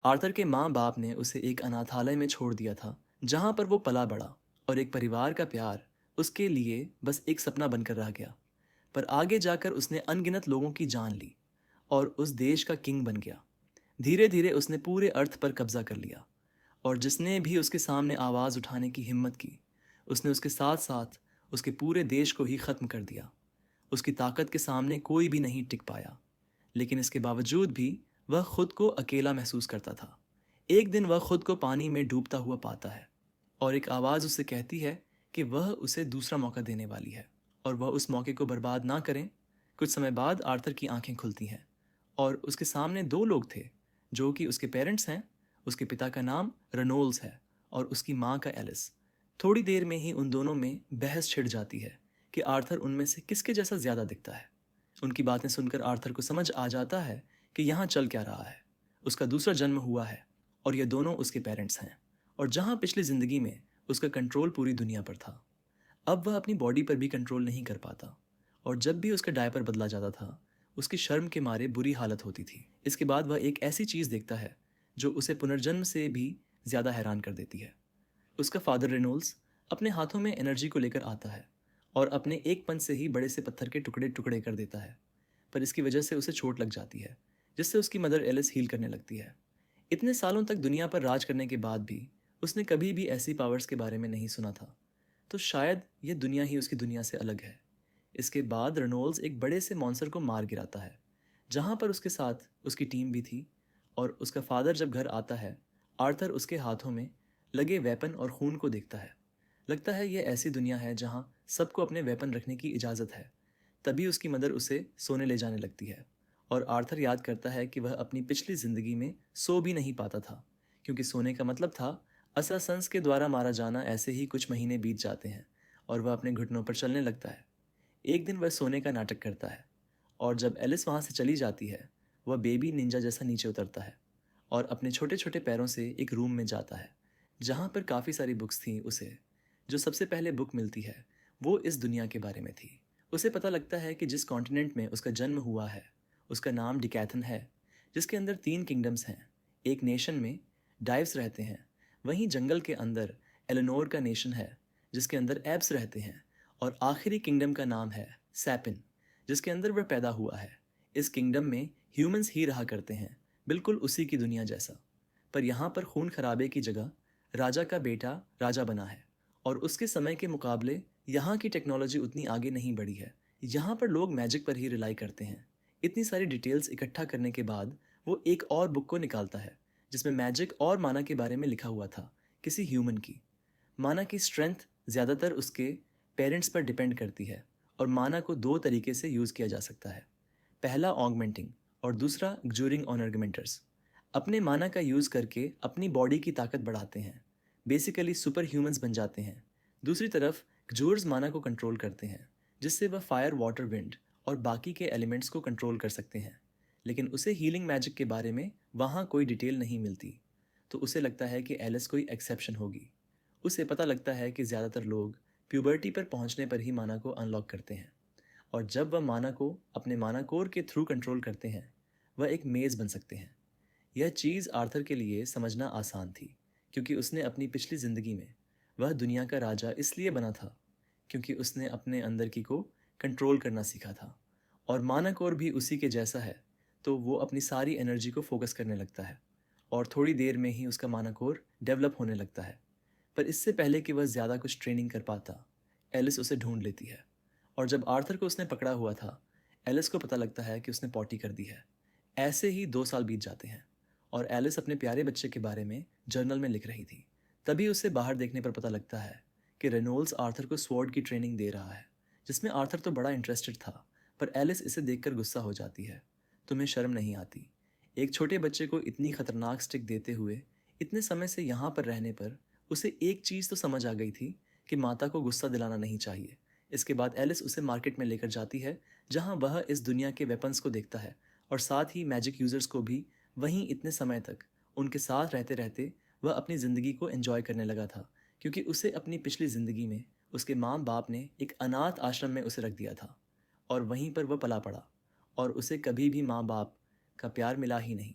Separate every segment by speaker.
Speaker 1: Arthur के माँ बाप ने उसे एक अनाथालय में छोड़ दिया था, जहाँ पर वो पला बड़ा, और एक परिवार का प्यार उसके लिए बस एक सपना बनकर रह गया। पर आगे जाकर उसने अनगिनत लोगों की जान ली और उस देश का किंग बन गया। धीरे धीरे उसने पूरे अर्थ पर कब्जा कर लिया, और जिसने भी उसके सामने आवाज़ उठाने की हिम्मत की, उसने उसके साथ साथ उसके पूरे देश को ही ख़त्म कर दिया। उसकी ताकत के सामने कोई भी नहीं टिक पाया, लेकिन इसके बावजूद भी वह खुद को अकेला महसूस करता था। एक दिन वह खुद को पानी में डूबता हुआ पाता है, और एक आवाज़ उससे कहती है कि वह उसे दूसरा मौका देने वाली है, और वह उस मौके को बर्बाद ना करें। कुछ समय बाद आर्थर की आंखें खुलती हैं, और उसके सामने दो लोग थे, जो कि उसके पेरेंट्स हैं। उसके पिता का नाम रनोल्स है, और उसकी माँ का एलिस। थोड़ी देर में ही उन दोनों में बहस छिड़ जाती है कि आर्थर उनमें से किसके जैसा ज़्यादा दिखता है। उनकी बातें सुनकर आर्थर को समझ आ जाता है कि यहाँ चल क्या रहा है। उसका दूसरा जन्म हुआ है, और ये दोनों उसके पेरेंट्स हैं, और जहाँ पिछली ज़िंदगी में उसका कंट्रोल पूरी दुनिया पर था, अब वह अपनी बॉडी पर भी कंट्रोल नहीं कर पाता। और जब भी उसका डायपर बदला जाता था, उसकी शर्म के मारे बुरी हालत होती थी। इसके बाद वह एक ऐसी चीज़ देखता है जो उसे पुनर्जन्म से भी ज़्यादा हैरान कर देती है। उसका फादर रेनोल्ड्स अपने हाथों में एनर्जी को लेकर आता है, और अपने एक पंच से ही बड़े से पत्थर के टुकड़े टुकड़े कर देता है। पर इसकी वजह से उसे चोट लग जाती है, जिससे उसकी मदर एलिस हील करने लगती है। इतने सालों तक दुनिया पर राज करने के बाद भी उसने कभी भी ऐसी पावर्स के बारे में नहीं सुना था, तो शायद यह दुनिया ही उसकी दुनिया से अलग है। इसके बाद रेनोल्ड्स एक बड़े से मॉन्स्टर को मार गिराता है, जहाँ पर उसके साथ उसकी टीम भी थी। और उसका फादर जब घर आता है, आर्थर उसके हाथों में लगे वेपन और खून को देखता है। लगता है यह ऐसी दुनिया है जहाँ सबको अपने वेपन रखने की इजाज़त है। तभी उसकी मदर उसे सोने ले जाने लगती है, और आर्थर याद करता है कि वह अपनी पिछली ज़िंदगी में सो भी नहीं पाता था, क्योंकि सोने का मतलब था अससासंस के द्वारा मारा जाना। ऐसे ही कुछ महीने बीत जाते हैं, और वह अपने घुटनों पर चलने लगता है। एक दिन वह सोने का नाटक करता है, और जब एलिस वहाँ से चली जाती है, वह बेबी निंजा जैसा नीचे उतरता है, और अपने छोटे छोटे पैरों से एक रूम में जाता है, जहाँ पर काफ़ी सारी बुक्स थीं। उसे जो सबसे पहले बुक मिलती है, वो इस दुनिया के बारे में थी। उसे पता लगता है कि जिस कॉन्टिनेंट में उसका जन्म हुआ है, उसका नाम डिकैथन है, जिसके अंदर 3 किंगडम्स हैं। एक नेशन में डाइव्स रहते हैं, वहीं जंगल के अंदर एलेनोर का नेशन है, जिसके अंदर एब्स रहते हैं, और आखिरी किंगडम का नाम है सैपिन, जिसके अंदर वह पैदा हुआ है। इस किंगडम में ह्यूमंस ही रहा करते हैं, बिल्कुल उसी की दुनिया जैसा। पर यहाँ पर खून खराबे की जगह राजा का बेटा राजा बना है, और उसके समय के मुकाबले यहाँ की टेक्नोलॉजी उतनी आगे नहीं बढ़ी है। यहाँ पर लोग मैजिक पर ही रिलाई करते हैं। इतनी सारी डिटेल्स इकट्ठा करने के बाद वो एक और बुक को निकालता है, जिसमें मैजिक और माना के बारे में लिखा हुआ था, किसी ह्यूमन की। माना की स्ट्रेंथ ज़्यादातर उसके पेरेंट्स पर डिपेंड करती है, और माना को 2 तरीके से यूज़ किया जा सकता है। पहला ऑगमेंटिंग, और दूसरा ग्जूरिंग ऑनर्गुमेंटर्स। अपने माना का यूज़ करके अपनी बॉडी की ताकत बढ़ाते हैं, बेसिकली सुपर ह्यूमंस बन जाते हैं। दूसरी तरफ ग्जूर्स माना को कंट्रोल करते हैं, जिससे वह फायर, वाटर, विंड और बाकी के एलिमेंट्स को कंट्रोल कर सकते हैं। लेकिन उसे हीलिंग मैजिक के बारे में वहाँ कोई डिटेल नहीं मिलती, तो उसे लगता है कि एलिस कोई एक्सेप्शन होगी। उसे पता लगता है कि ज़्यादातर लोग प्यूबर्टी पर पहुंचने पर ही माना को अनलॉक करते हैं, और जब वह माना को अपने माना कोर के थ्रू कंट्रोल करते हैं, वह एक मेज़ बन सकते हैं। यह चीज़ आर्थर के लिए समझना आसान थी, क्योंकि उसने अपनी पिछली ज़िंदगी में वह दुनिया का राजा इसलिए बना था क्योंकि उसने अपने अंदर की को कंट्रोल करना सीखा था। और माना कोर भी उसी के जैसा है, तो वो अपनी सारी एनर्जी को फोकस करने लगता है, और थोड़ी देर में ही उसका माना कोर डेवलप होने लगता है। पर इससे पहले कि वह ज़्यादा कुछ ट्रेनिंग कर पाता, एलिस उसे ढूंढ लेती है। और जब आर्थर को उसने पकड़ा हुआ था, एलिस को पता लगता है कि उसने पॉटी कर दी है। ऐसे ही 2 साल बीत जाते हैं, और एलिस अपने प्यारे बच्चे के बारे में जर्नल में लिख रही थी। तभी उसे बाहर देखने पर पता लगता है कि रेनोल्ड्स आर्थर को स्वॉर्ड की ट्रेनिंग दे रहा है, जिसमें आर्थर तो बड़ा इंटरेस्टेड था। पर एलिस इसे देखकर गुस्सा हो जाती है। तुम्हें शर्म नहीं आती? एक छोटे बच्चे को इतनी खतरनाक स्टिक देते हुए इतने समय से यहाँ पर रहने पर उसे एक चीज़ तो समझ आ गई थी कि माता को गुस्सा दिलाना नहीं चाहिए। इसके बाद एलिस उसे मार्केट में लेकर जाती है, जहाँ वह इस दुनिया के वेपन्स को देखता है, और साथ ही मैजिक यूज़र्स को भी। वहीं इतने समय तक उनके साथ रहते रहते वह अपनी ज़िंदगी को एंजॉय करने लगा था, क्योंकि उसे अपनी पिछली ज़िंदगी में उसके माँ बाप ने एक अनाथ आश्रम में उसे रख दिया था, और वहीं पर वह पला पड़ा, और उसे कभी भी माँ बाप का प्यार मिला ही नहीं।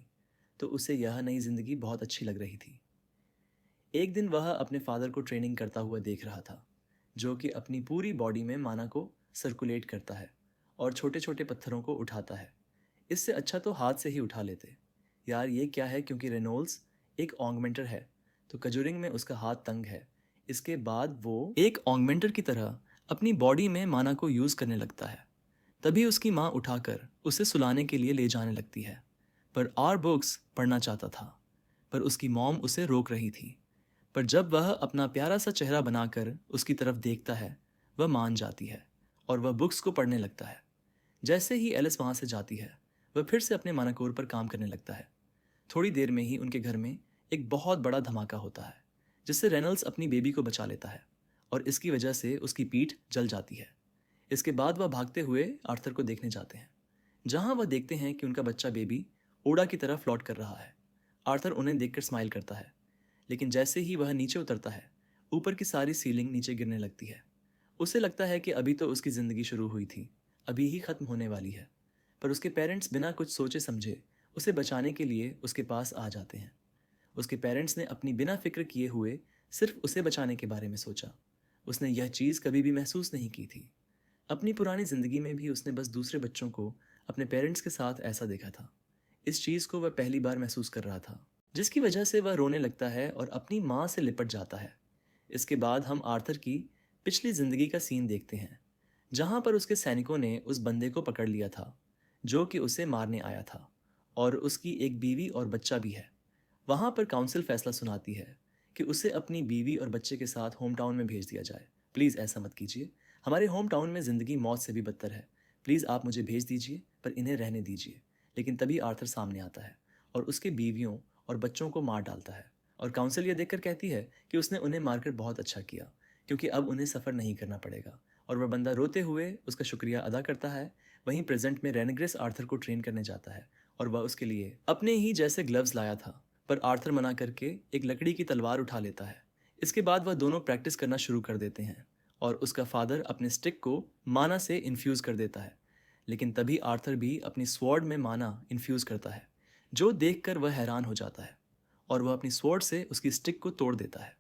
Speaker 1: तो उसे यह नई ज़िंदगी बहुत अच्छी लग रही थी। एक दिन वह अपने फादर को ट्रेनिंग करता हुआ देख रहा था, जो कि अपनी पूरी बॉडी में माना को सर्कुलेट करता है और छोटे छोटे पत्थरों को उठाता है। इससे अच्छा तो हाथ से ही उठा लेते। यार ये क्या है, क्योंकि रेनोल्ड्स एक ऑगमेंटर है, तो कजूरिंग में उसका हाथ तंग है। इसके बाद वो एक ऑगमेंटर की तरह अपनी बॉडी में माना को यूज़ करने लगता है। तभी उसकी माँ उठाकर उसे सुलाने के लिए ले जाने लगती है। पर आर बुक्स पढ़ना चाहता था, पर उसकी मॉम उसे रोक रही थी। पर जब वह अपना प्यारा सा चेहरा बनाकर उसकी तरफ देखता है, वह मान जाती है और वह बुक्स को पढ़ने लगता है। जैसे ही एलिस वहाँ से जाती है, वह फिर से अपने मानाकोर पर काम करने लगता है। थोड़ी देर में ही उनके घर में एक बहुत बड़ा धमाका होता है, जिससे रेनल्ड्स अपनी बेबी को बचा लेता है और इसकी वजह से उसकी पीठ जल जाती है। इसके बाद वह भागते हुए आर्थर को देखने जाते हैं, जहाँ वह देखते हैं कि उनका बच्चा बेबी ओड़ा की तरफ फ्लॉट कर रहा है। आर्थर उन्हें देखकर स्माइल करता है, लेकिन जैसे ही वह नीचे उतरता है, ऊपर की सारी सीलिंग नीचे गिरने लगती है। उसे लगता है कि अभी तो उसकी ज़िंदगी शुरू हुई थी, अभी ही ख़त्म होने वाली है। पर उसके पेरेंट्स बिना कुछ सोचे समझे उसे बचाने के लिए उसके पास आ जाते हैं। उसके पेरेंट्स ने अपनी बिना फिक्र किए हुए सिर्फ उसे बचाने के बारे में सोचा। उसने यह चीज़ कभी भी महसूस नहीं की थी। अपनी पुरानी ज़िंदगी में भी उसने बस दूसरे बच्चों को अपने पेरेंट्स के साथ ऐसा देखा था। इस चीज़ को वह पहली बार महसूस कर रहा था, जिसकी वजह से वह रोने लगता है और अपनी माँ से लिपट जाता है। इसके बाद हम आर्थर की पिछली ज़िंदगी का सीन देखते हैं, जहाँ पर उसके सैनिकों ने उस बंदे को पकड़ लिया था, जो कि उसे मारने आया था, और उसकी एक बीवी और बच्चा भी है। वहाँ पर काउंसिल फैसला सुनाती है कि उसे अपनी बीवी और बच्चे के साथ होम टाउन में भेज दिया जाए। प्लीज़ ऐसा मत कीजिए, हमारे होम टाउन में ज़िंदगी मौत से भी बदतर है। प्लीज़ आप मुझे भेज दीजिए, पर इन्हें रहने दीजिए। लेकिन तभी आर्थर सामने आता है और उसके बीवियों और बच्चों को मार डालता है। और काउंसिल यह देखकर कहती है कि उसने उन्हें मारकर बहुत अच्छा किया, क्योंकि अब उन्हें सफ़र नहीं करना पड़ेगा। और वह बंदा रोते हुए उसका शुक्रिया अदा करता है। वहीं प्रेजेंट में रेनेग्रेस आर्थर को ट्रेन करने जाता है और वह उसके लिए अपने ही जैसे ग्लव्स लाया था, पर आर्थर मना करके एक लकड़ी की तलवार उठा लेता है। इसके बाद वह दोनों प्रैक्टिस करना शुरू कर देते हैं और उसका फादर अपने स्टिक को माना से इन्फ्यूज़ कर देता है। लेकिन तभी आर्थर भी अपनी स्वॉर्ड में माना इन्फ्यूज़ करता है, जो देखकर वह हैरान हो जाता है और वह अपनी स्वॉर्ड से उसकी स्टिक को तोड़ देता है।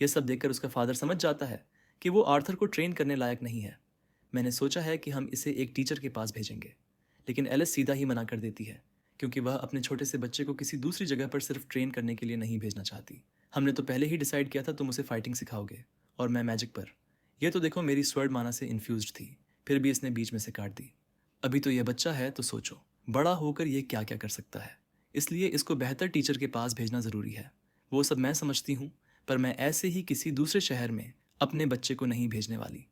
Speaker 1: यह सब देखकर उसका फादर समझ जाता है कि वो आर्थर को ट्रेन करने लायक नहीं है। मैंने सोचा है कि हम इसे एक टीचर के पास भेजेंगे, लेकिन एलिस सीधा ही मना कर देती है, क्योंकि वह अपने छोटे से बच्चे को किसी दूसरी जगह पर सिर्फ ट्रेन करने के लिए नहीं भेजना चाहती। हमने तो पहले ही डिसाइड किया था तुम उसे फाइटिंग सिखाओगे और मैं मैजिक पर। यह तो देखो मेरी स्वर्ड माना से इन्फ्यूज्ड थी, फिर भी इसने बीच में से काट दी। अभी तो यह बच्चा है, तो सोचो बड़ा होकर यह क्या क्या कर सकता है। इसलिए इसको बेहतर टीचर के पास भेजना ज़रूरी है। वो सब मैं समझती हूँ, पर मैं ऐसे ही किसी दूसरे शहर में अपने बच्चे को नहीं भेजने वाली।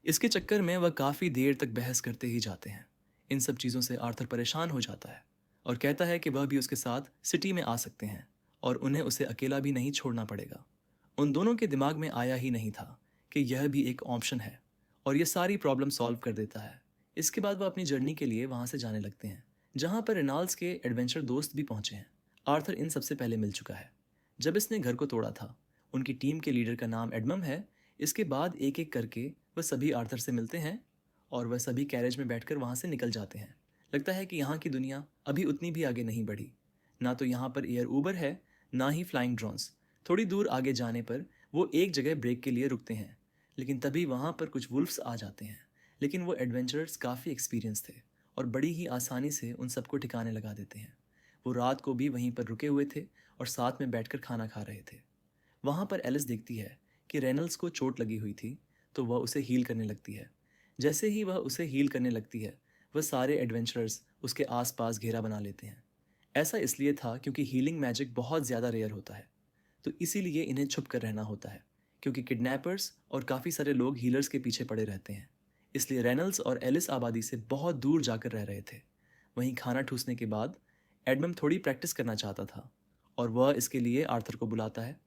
Speaker 1: इसके चक्कर में वह काफ़ी देर तक बहस करते ही जाते हैं। इन सब चीज़ों से आर्थर परेशान हो जाता है और कहता है कि वह भी उसके साथ सिटी में आ सकते हैं और उन्हें उसे अकेला भी नहीं छोड़ना पड़ेगा। उन दोनों के दिमाग में आया ही नहीं था कि यह भी एक ऑप्शन है, और यह सारी प्रॉब्लम सॉल्व कर देता है। इसके बाद वह अपनी जर्नी के लिए वहाँ से जाने लगते हैं, जहाँ पर रेनाल्ड्स के एडवेंचर दोस्त भी पहुँचे हैं। आर्थर इन सबसे पहले मिल चुका है जब इसने घर को तोड़ा था। उनकी टीम के लीडर का नाम एडमम है। इसके बाद एक एक करके वह सभी आर्थर से मिलते हैं और वह सभी कैरेज में बैठकर वहाँ से निकल जाते हैं। लगता है कि यहाँ की दुनिया अभी उतनी भी आगे नहीं बढ़ी। ना तो यहाँ पर एयर ऊबर है, ना ही फ्लाइंग ड्रोन्स। थोड़ी दूर आगे जाने पर वो एक जगह ब्रेक के लिए रुकते हैं, लेकिन तभी वहाँ पर कुछ वुल्फ्स आ जाते हैं। लेकिन वो एडवेंचरर्स काफ़ी एक्सपीरियंस थे और बड़ी ही आसानी से उन सबको ठिकाने लगा देते हैं। वो रात को भी वहीं पर रुके हुए थे और साथ में बैठकर खाना खा रहे थे। वहाँ पर एलिस देखती है कि रेनल्ड्स को चोट लगी हुई थी, तो वह उसे हील करने लगती है। जैसे ही वह उसे हील करने लगती है, वह सारे एडवेंचरर्स उसके आसपास घेरा बना लेते हैं। ऐसा इसलिए था क्योंकि हीलिंग मैजिक बहुत ज़्यादा रेयर होता है, तो इसीलिए इन्हें छुप कर रहना होता है, क्योंकि किडनैपर्स और काफ़ी सारे लोग हीलर्स के पीछे पड़े रहते हैं। इसलिए रेनल्ड्स और एलिस आबादी से बहुत दूर जाकर रह रहे थे। वहीं खाना ठूसने के बाद एडमम थोड़ी प्रैक्टिस करना चाहता था और वह इसके लिए आर्थर को बुलाता है,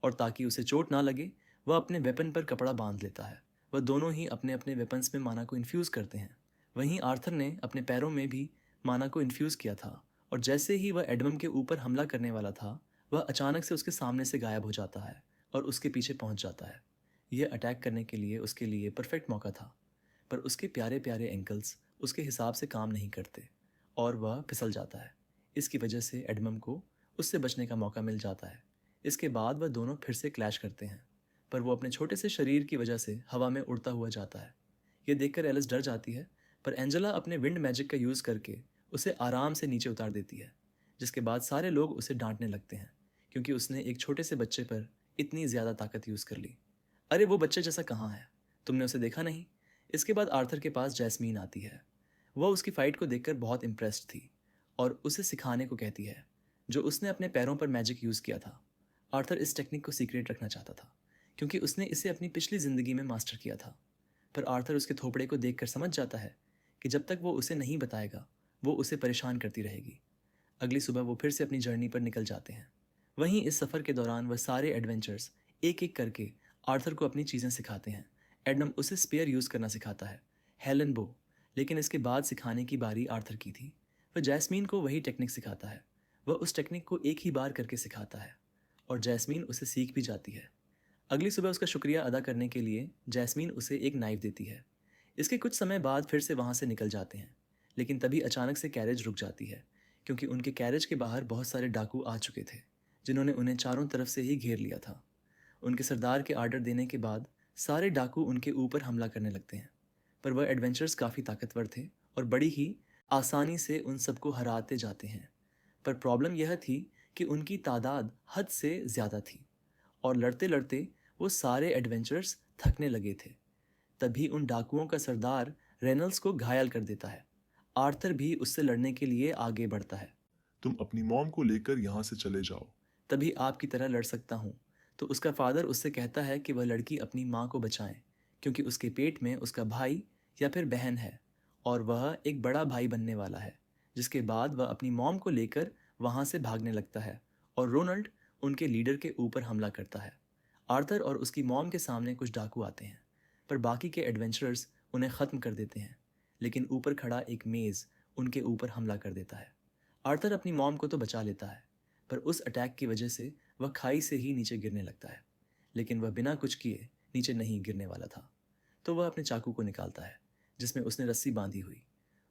Speaker 1: और ताकि उसे चोट ना लगे वह अपने वेपन पर कपड़ा बांध लेता है। वह दोनों ही अपने अपने वेपन्स में माना को इन्फ्यूज़ करते हैं। वहीं आर्थर ने अपने पैरों में भी माना को इन्फ्यूज़ किया था, और जैसे ही वह एडमम के ऊपर हमला करने वाला था, वह अचानक से उसके सामने से गायब हो जाता है और उसके पीछे पहुंच जाता है। यह अटैक करने के लिए उसके लिए परफेक्ट मौका था, पर उसके प्यारे प्यारे एंकल्स उसके हिसाब से काम नहीं करते और वह फिसल जाता है। इसकी वजह से एडमम को उससे बचने का मौका मिल जाता है। इसके बाद वह दोनों फिर से क्लैश करते हैं, पर वो अपने छोटे से शरीर की वजह से हवा में उड़ता हुआ जाता है। ये देखकर एलिस डर जाती है, पर एंजेला अपने विंड मैजिक का यूज़ करके उसे आराम से नीचे उतार देती है, जिसके बाद सारे लोग उसे डांटने लगते हैं क्योंकि उसने एक छोटे से बच्चे पर इतनी ज़्यादा ताकत यूज़ कर ली। अरे वो बच्चे जैसा कहाँ है, तुमने उसे देखा नहीं? इसके बाद आर्थर के पास जैस्मीन आती है। वह उसकी फ़ाइट को देखकर बहुत इम्प्रेस्ड थी और उसे सिखाने को कहती है, जो उसने अपने पैरों पर मैजिक यूज़ किया था। आर्थर इस टेक्निक को सीक्रेट रखना चाहता था क्योंकि उसने इसे अपनी पिछली ज़िंदगी में मास्टर किया था, पर आर्थर उसके थोपड़े को देखकर समझ जाता है कि जब तक वो उसे नहीं बताएगा वो उसे परेशान करती रहेगी। अगली सुबह वो फिर से अपनी जर्नी पर निकल जाते हैं। वहीं इस सफ़र के दौरान वह सारे एडवेंचर्स एक एक करके आर्थर को अपनी चीज़ें सिखाते हैं। एडम उसे स्पेयर यूज़ करना सिखाता है, हेलन बो, लेकिन इसके बाद सिखाने की बारी आर्थर की थी। वह जैस्मीन को वही टेक्निक सिखाता है। वह उस टेक्निक को एक ही बार करके सिखाता है और जैस्मीन उसे सीख भी जाती है। अगली सुबह उसका शुक्रिया अदा करने के लिए जैस्मीन उसे एक नाइफ देती है। इसके कुछ समय बाद फिर से वहाँ से निकल जाते हैं, लेकिन तभी अचानक से कैरेज रुक जाती है क्योंकि उनके कैरेज के बाहर बहुत सारे डाकू आ चुके थे, जिन्होंने उन्हें चारों तरफ से ही घेर लिया था। उनके सरदार के आर्डर देने के बाद सारे डाकू उनके ऊपर हमला करने लगते हैं, पर वह एडवेंचर्स काफ़ी ताकतवर थे और बड़ी ही आसानी से उन सबको हराते जाते हैं। पर प्रॉब्लम यह थी कि उनकी तादाद हद से ज़्यादा थी और लड़ते लड़ते वो सारे एडवेंचर्स थकने लगे थे। तभी उन डाकुओं का सरदार रेनल्ड्स को घायल कर देता है। आर्थर भी उससे लड़ने के लिए आगे बढ़ता है।
Speaker 2: तुम अपनी मॉम को लेकर यहाँ से चले जाओ।
Speaker 1: तभी आपकी तरह लड़ सकता हूँ। तो उसका फादर उससे कहता है कि वह लड़की अपनी माँ को बचाए क्योंकि उसके पेट में उसका भाई या फिर बहन है और वह एक बड़ा भाई बनने वाला है। जिसके बाद वह अपनी मॉम को लेकर वहाँ से भागने लगता है और रोनाल्ड उनके लीडर के ऊपर हमला करता है। आर्थर और उसकी मॉम के सामने कुछ डाकू आते हैं, पर बाकी के एडवेंचरर्स उन्हें ख़त्म कर देते हैं, लेकिन ऊपर खड़ा एक मेज़ उनके ऊपर हमला कर देता है। आर्थर अपनी मॉम को तो बचा लेता है, पर उस अटैक की वजह से वह खाई से ही नीचे गिरने लगता है, लेकिन वह बिना कुछ किए नीचे नहीं गिरने वाला था। तो वह अपने चाकू को निकालता है जिसमें उसने रस्सी बांधी हुई।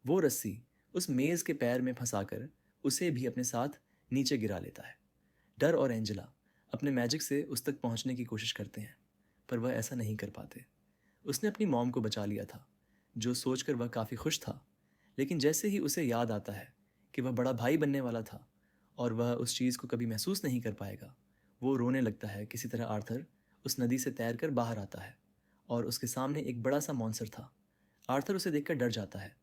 Speaker 1: वो रस्सी उस मेज़ के पैर में फंसाकर उसे भी अपने साथ नीचे गिरा लेता है। डर और एंजेला अपने मैजिक से उस तक पहुंचने की कोशिश करते हैं, पर वह ऐसा नहीं कर पाते। उसने अपनी मॉम को बचा लिया था, जो सोचकर वह काफ़ी खुश था, लेकिन जैसे ही उसे याद आता है कि वह बड़ा भाई बनने वाला था और वह उस चीज़ को कभी महसूस नहीं कर पाएगा, वो रोने लगता है। किसी तरह आर्थर उस नदी से तैरकर बाहर आता है और उसके सामने एक बड़ा सा मॉन्स्टर था। आर्थर उसे देखकर डर जाता है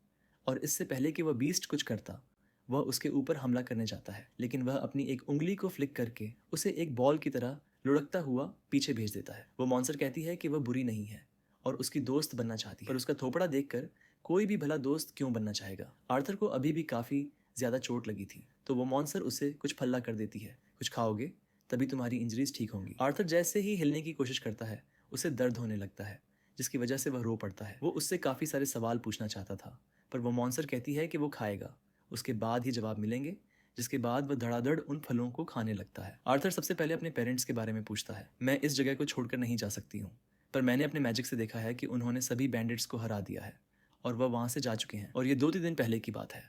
Speaker 1: और इससे पहले कि वह बीस्ट कुछ करता, वह उसके ऊपर हमला करने जाता है, लेकिन वह अपनी एक उंगली को फ्लिक करके उसे एक बॉल की तरह लुढ़कता हुआ पीछे भेज देता है। वो मॉन्स्टर कहती है कि वह बुरी नहीं है और उसकी दोस्त बनना चाहती है, पर उसका थोपड़ा देखकर कोई भी भला दोस्त क्यों बनना चाहेगा। आर्थर को अभी भी काफ़ी ज़्यादा चोट लगी थी, तो वो मॉन्स्टर उसे कुछ फल्ला कर देती है। कुछ खाओगे तभी तुम्हारी इंजरीज ठीक होंगी। आर्थर जैसे ही हिलने की कोशिश करता है उसे दर्द होने लगता है, जिसकी वजह से वह रो पड़ता है। वो उससे काफ़ी सारे सवाल पूछना चाहता था, पर वो मॉन्स्टर कहती है कि वो खाएगा, उसके बाद ही जवाब मिलेंगे, जिसके बाद वह धड़ाधड़ उन फलों को खाने लगता है। आर्थर सबसे पहले अपने पेरेंट्स के बारे में पूछता है। मैं इस जगह को छोड़कर नहीं जा सकती हूँ, पर मैंने अपने मैजिक से देखा है कि उन्होंने सभी बैंडिट्स को हरा दिया है और वह वहाँ से जा चुके हैं और ये 2-3 दिन पहले की बात है।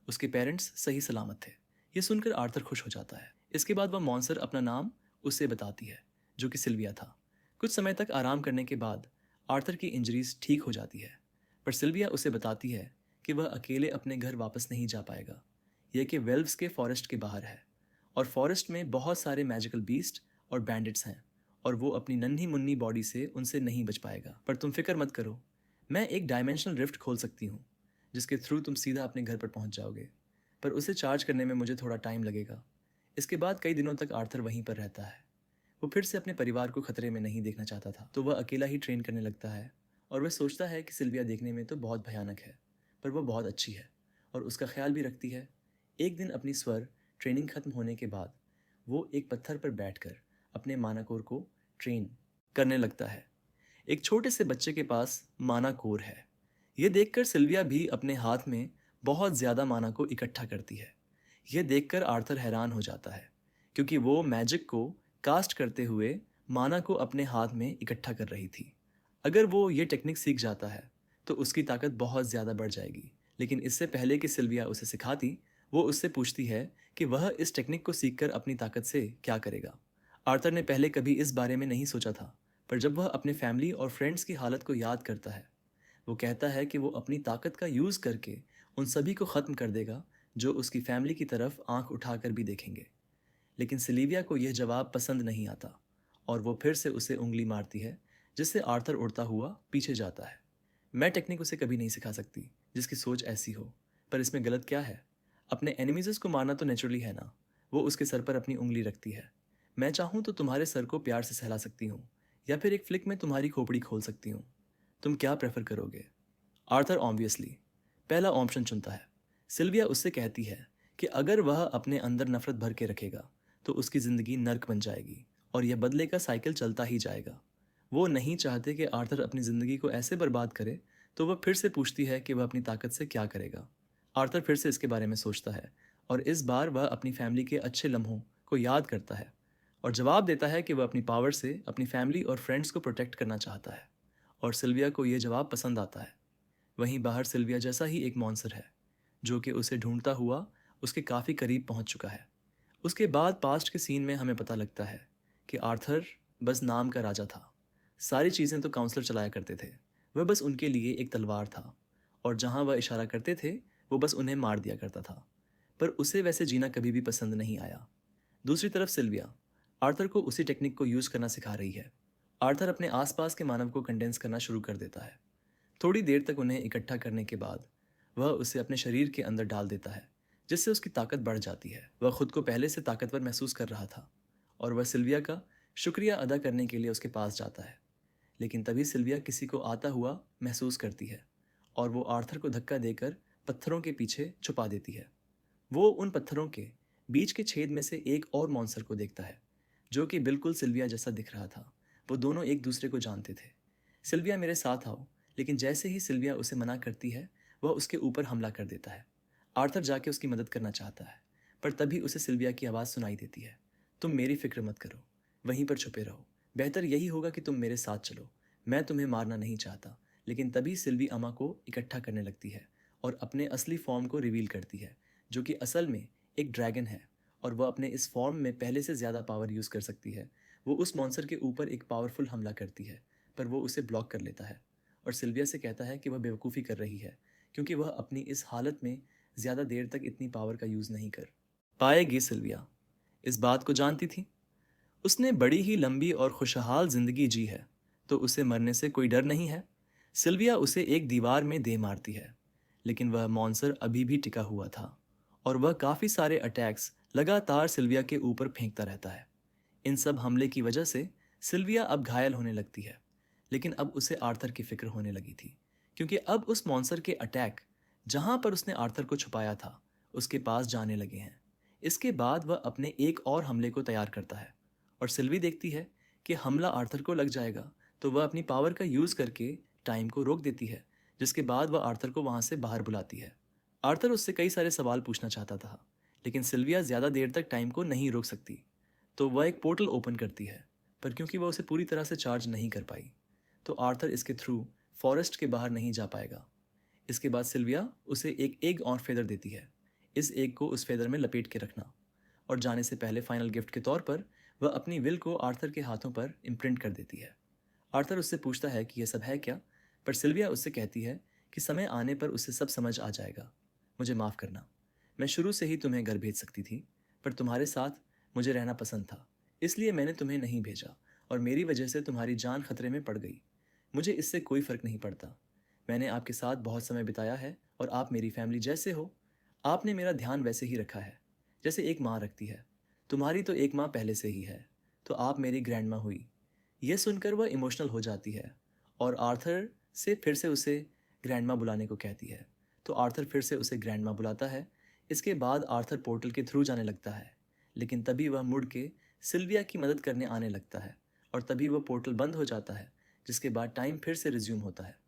Speaker 1: उसके पेरेंट्स सही सलामत थे। ये सुनकर आर्थर खुश हो जाता है। इसके बाद वह मॉन्स्टर अपना नाम उसे बताती है, जो कि सिल्विया था। कुछ समय तक आराम करने के बाद आर्थर की इंजरीज ठीक हो जाती है, पर सिल्विया उसे बताती है कि वह अकेले अपने घर वापस नहीं जा पाएगा। यह कि वेल्व्स के फॉरेस्ट के बाहर है और फॉरेस्ट में बहुत सारे मैजिकल बीस्ट और बैंडिट्स हैं और वो अपनी नन्ही मुन्नी बॉडी से उनसे नहीं बच पाएगा। पर तुम फिक्र मत करो, मैं एक डायमेंशनल रिफ्ट खोल सकती हूँ जिसके थ्रू तुम सीधा अपने घर पर पहुँच जाओगे, पर उसे चार्ज करने में मुझे थोड़ा टाइम लगेगा। इसके बाद कई दिनों तक आर्थर वहीं पर रहता है। वो फिर से अपने परिवार को खतरे में नहीं देखना चाहता था, तो वह अकेला ही ट्रेन करने लगता है और वह सोचता है कि सिल्विया देखने में तो बहुत भयानक है, पर वह बहुत अच्छी है और उसका ख्याल भी रखती है। एक दिन अपनी स्वर ट्रेनिंग खत्म होने के बाद वो एक पत्थर पर बैठकर अपने मानाकोर को ट्रेन करने लगता है। एक छोटे से बच्चे के पास मानाकोर है। ये देखकर सिल्विया भी अपने हाथ में बहुत ज़्यादा माना को इकट्ठा करती है। यह देखकर आर्थर हैरान हो जाता है क्योंकि वो मैजिक को कास्ट करते हुए माना को अपने हाथ में इकट्ठा कर रही थी। अगर वो ये टेक्निक सीख जाता है तो उसकी ताकत बहुत ज़्यादा बढ़ जाएगी, लेकिन इससे पहले कि सिल्विया उसे सिखाती, वो उससे पूछती है कि वह इस टेक्निक को सीखकर अपनी ताकत से क्या करेगा। आर्थर ने पहले कभी इस बारे में नहीं सोचा था, पर जब वह अपने फैमिली और फ्रेंड्स की हालत को याद करता है, वो कहता है कि वो अपनी ताकत का यूज़ करके उन सभी को ख़त्म कर देगा जो उसकी फैमिली की तरफ आंख उठाकर भी देखेंगे। लेकिन सिलीविया को यह जवाब पसंद नहीं आता और वो फिर से उसे उंगली मारती है, जिससे आर्थर उड़ता हुआ पीछे जाता है। मैं टेक्निक उसे कभी नहीं सिखा सकती जिसकी सोच ऐसी हो, पर इसमें गलत क्या है? अपने एनिमीज़ को मारना तो नेचुरली है ना। वो उसके सर पर अपनी उंगली रखती है। मैं चाहूँ तो तुम्हारे सर को प्यार से सहला सकती हूँ, या फिर एक फ्लिक में तुम्हारी खोपड़ी खोल सकती हूँ। तुम क्या प्रेफर करोगे? आर्थर ऑब्वियसली पहला ऑप्शन चुनता है। सिल्विया उससे कहती है कि अगर वह अपने अंदर नफरत भर के रखेगा तो उसकी ज़िंदगी नर्क बन जाएगी और यह बदले का साइकिल चलता ही जाएगा। वो नहीं चाहते कि आर्थर अपनी ज़िंदगी को ऐसे बर्बाद करे, तो वह फिर से पूछती है कि वह अपनी ताकत से क्या करेगा। आर्थर फिर से इसके बारे में सोचता है और इस बार वह अपनी फैमिली के अच्छे लम्हों को याद करता है और जवाब देता है कि वह अपनी पावर से अपनी फैमिली और फ्रेंड्स को प्रोटेक्ट करना चाहता है। और सिल्विया को यह जवाब पसंद आता है। वहीं बाहर सिल्विया जैसा ही एक मॉन्स्टर है जो कि उसे ढूंढता हुआ उसके काफ़ी करीब पहुंच चुका है। उसके बाद पास्ट के सीन में हमें पता लगता है कि आर्थर बस नाम का राजा था। सारी चीज़ें तो काउंसलर चलाया करते थे, वह बस उनके लिए एक तलवार था और जहां वह इशारा करते थे वो बस उन्हें मार दिया करता था। पर उसे वैसे जीना कभी भी पसंद नहीं आया। दूसरी तरफ सिल्विया आर्थर को उसी टेक्निक को यूज़ करना सिखा रही है। आर्थर अपने आसपास के मानव को कंडेंस करना शुरू कर देता है। थोड़ी देर तक उन्हें इकट्ठा करने के बाद वह उसे अपने शरीर के अंदर डाल देता है, जिससे उसकी ताकत बढ़ जाती है। वह खुद को पहले से ताकतवर महसूस कर रहा था और वह सिल्विया का शुक्रिया अदा करने के लिए उसके पास जाता है। लेकिन तभी सिल्विया किसी को आता हुआ महसूस करती है और वो आर्थर को धक्का देकर पत्थरों के पीछे छुपा देती है। वो उन पत्थरों के बीच के छेद में से एक और मॉन्स्टर को देखता है जो कि बिल्कुल सिल्विया जैसा दिख रहा था। वो दोनों एक दूसरे को जानते थे। सिल्विया मेरे साथ आओ, लेकिन जैसे ही सिल्विया उसे मना करती है वह उसके ऊपर हमला कर देता है। आर्थर जाके उसकी मदद करना चाहता है, पर तभी उसे सिल्विया की आवाज़ सुनाई देती है। तुम मेरी फिक्र मत करो, वहीं पर छुपे रहो। बेहतर यही होगा कि तुम मेरे साथ चलो। मैं तुम्हें मारना नहीं चाहता। लेकिन तभी सिल्वी अमा को इकट्ठा करने लगती है और अपने असली फॉर्म को रिवील करती है, जो कि असल में एक ड्रैगन है और वह अपने इस फॉर्म में पहले से ज़्यादा पावर यूज़ कर सकती है। वो उस मॉन्स्टर के ऊपर एक पावरफुल हमला करती है, पर वो उसे ब्लॉक कर लेता है और सिल्विया से कहता है कि वह बेवकूफ़ी कर रही है, क्योंकि वह अपनी इस हालत में ज़्यादा देर तक इतनी पावर का यूज़ नहीं कर पाएगी। सिल्विया इस बात को जानती थी। उसने बड़ी ही लंबी और खुशहाल जिंदगी जी है, तो उसे मरने से कोई डर नहीं है। सिल्विया उसे एक दीवार में दे मारती है, लेकिन वह मॉन्स्टर अभी भी टिका हुआ था और वह काफ़ी सारे अटैक्स लगातार सिल्विया के ऊपर फेंकता रहता है। इन सब हमले की वजह से सिल्विया अब घायल होने लगती है, लेकिन अब उसे आर्थर की फिक्र होने लगी थी, क्योंकि अब उस मॉन्स्टर के अटैक जहां पर उसने आर्थर को छुपाया था उसके पास जाने लगे हैं। इसके बाद वह अपने एक और हमले को तैयार करता है और सिल्वी देखती है कि हमला आर्थर को लग जाएगा, तो वह अपनी पावर का यूज़ करके टाइम को रोक देती है, जिसके बाद वह आर्थर को वहाँ से बाहर बुलाती है। आर्थर उससे कई सारे सवाल पूछना चाहता था, लेकिन सिल्विया ज़्यादा देर तक टाइम को नहीं रोक सकती, तो वह एक पोर्टल ओपन करती है, पर क्योंकि वह उसे पूरी तरह से चार्ज नहीं कर पाई, तो आर्थर इसके थ्रू फॉरेस्ट के बाहर नहीं जा पाएगा। इसके बाद सिल्विया उसे एक एग ऑन फेदर देती है। इस एग को उस फेदर में लपेट के रखना और जाने से पहले फाइनल गिफ्ट के तौर पर वह अपनी विल को आर्थर के हाथों पर इम्प्रिंट कर देती है। आर्थर उससे पूछता है कि यह सब है क्या, पर सिल्विया उससे कहती है कि समय आने पर उसे सब समझ आ जाएगा। मुझे माफ़ करना, मैं शुरू से ही तुम्हें घर भेज सकती थी, पर तुम्हारे साथ मुझे रहना पसंद था, इसलिए मैंने तुम्हें नहीं भेजा और मेरी वजह से तुम्हारी जान खतरे में पड़ गई। मुझे इससे कोई फ़र्क नहीं पड़ता। मैंने आपके साथ बहुत समय बिताया है और आप मेरी फैमिली जैसे हो। आपने मेरा ध्यान वैसे ही रखा है जैसे एक माँ रखती है। तुम्हारी तो एक माँ पहले से ही है, तो आप मेरी ग्रैंड माँ हुई। यह सुनकर वह इमोशनल हो जाती है और आर्थर से फिर से उसे ग्रैंड माँ बुलाने को कहती है, तो आर्थर फिर से उसे ग्रैंड माँ बुलाता है। इसके बाद आर्थर पोर्टल के थ्रू जाने लगता है, लेकिन तभी वह मुड़ के सिल्विया की मदद करने आने लगता है और तभी वह पोर्टल बंद हो जाता है, जिसके बाद टाइम फिर से रिज्यूम होता है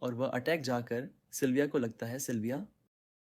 Speaker 1: और वह अटैक जाकर सिल्विया को लगता है सिल्विया